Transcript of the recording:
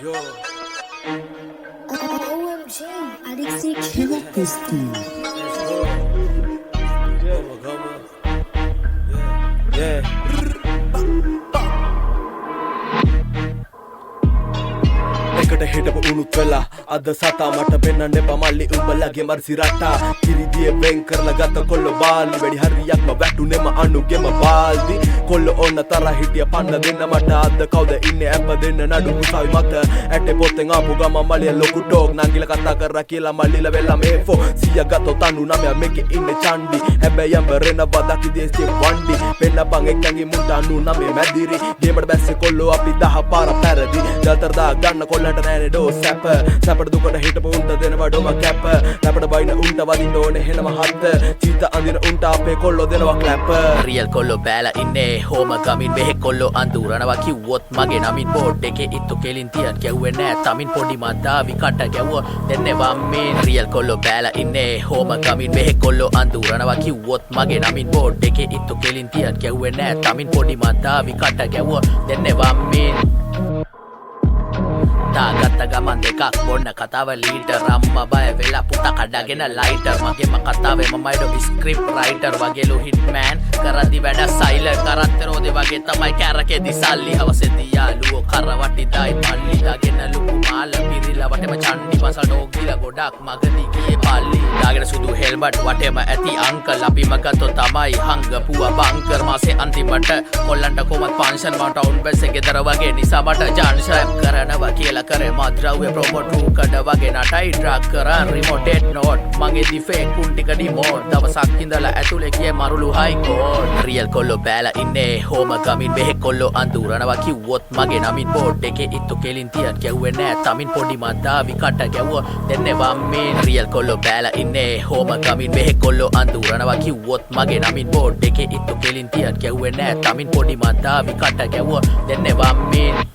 Yo, OMG, Alexis Killer Testing. let's go. Come on. Yeah. එකට හිටපු උණුත් වෙලා අද සතා මට පෙන්නන්න එපා මල්ලි උඹලගේ මර්සි රටා කිරිදිය වෙන් කරලා ගත කොල්ල බාලි වැඩි හරියක්ම වැටුනේම අනුගෙම බාල්දි කොල්ල ඔන්න තරහ හිටිය පන්න දෙන්න මට අද කවුද ඉන්නේ ඇප්ප දෙන්න නඩු උසාවි මත ඇටේ පොතෙන් ආපු ගම මල්ලිය ලොකු ටෝක් නංගිල කතා කරා කියලා මල්ලිල වෙලා මේ ෆෝ සිය ගතෝ තනු නම මේකේ ඉන්නේ චන්ඩි හැබැයි අම්බරේන බදකි දේශේ වණ්ඩි පෙන්න බං එක්කන්ගේ මුන්ට අනු නමේ මැදිරි ගේමඩ බැස්සේ කොල්ලෝ අපි 10 පාර පැරදි දතර දා ගන්න කොල්ලන්ට නෑනේ ඩෝ සැපට දුකට හිටපු උන්ට දෙනවා ඩොම කැප ලැපට බයින උන්ට වදින්න ඕනේ හෙනම හත්ත චීත අඳින උන්ට අපේ කොල්ලෝ දෙනවා ක්ලැප් රියල් කොල්ලෝ බෑලා ඉන්නේ හෝම ගමින් මෙහෙ කොල්ලෝ අඳුරනවා කිව්වොත් මගේ නමින් බෝඩ් එකේ ඉත්තු කෙලින් තියන් ගැව්වේ නෑ තමින් පොඩි මද්දාවි කට ගැව්වොත් දෙන්නේ වම්මින් රියල් කොල්ලෝ බෑලා ඉන්නේ හෝම ගමින් මෙහෙ කොල්ලෝ අඳුරනවා කිව්වොත් මගේ නමින් බෝඩ් එකේ ඉත්තු කෙලින් තියන් ගැව්වේ නෑ තමින් පොඩි මද්දාවි කට ගැව්වොත් දෙන්නේ වම්මින් දාගත්ත ගමන් දෙකක් බොන්න කතාව ලීටර් අම්ම බය වෙලා පුතා කඩගෙන ලයිටර් මගේම කතාවේ මමයිඩෝ ස්ක්‍රිප් රයිටර් වගේලු හිට්මෑන් කරද්දි වැඩ සයිලර් කරත්තරෝදේ වගේ තමයි කැරකෙදි සල්ලි හවසෙදි යාළුවෝ කරවටි දායි පල්ලි දාගෙන ලුකු මාල පිරිලා වටේම චණ්ඩි පසල් ඩෝග් දීලා ගොඩක් මගදී ගියේ පල්ලි දාගෙන සුදු හෙල්මට් වටේම ඇති අංකල් අපිම ගත්තෝ තමයි හංගපුවා බංකර් මාසේ අන්තිමට කොල්ලන්ට කොමත් පන්ෂන් මවුන්ට් ටවුන් බස් එකේ දර වගේ නිසා මට ජාන් ෂැප් කරනවා කියලා करे मद्रावे प्रोमोट रू कड वगे नटाई ड्राग करा रिमोटेड नोट मगे दी फेक कुंटी कडी मोड दवसක් ඉඳලා ඇතුලේ කියේ මරුළු හයි කෝඩ් රියල් කොල්ලෝ බෑලා ඉන්නේ හෝම ගමින් මෙහෙ කොල්ලෝ අඳුරනවා කිව්වොත් මගේ නමින් බෝඩ් එකේ ඉත්තු කෙලින් තියන් ගැව්වේ නෑ තමින් පොඩි මද්දාවි කට ගැව්වොත් දෙන්නේ වම්මින් රියල් කොල්ලෝ බෑලා ඉන්නේ හෝම ගමින් මෙහෙ කොල්ලෝ අඳුරනවා කිව්වොත් මගේ නමින් බෝඩ් එකේ ඉත්තු කෙලින් තියන් ගැව්වේ නෑ තමින් පොඩි මද්දාවි කට ගැව්වොත් දෙන්නේ වම්මින්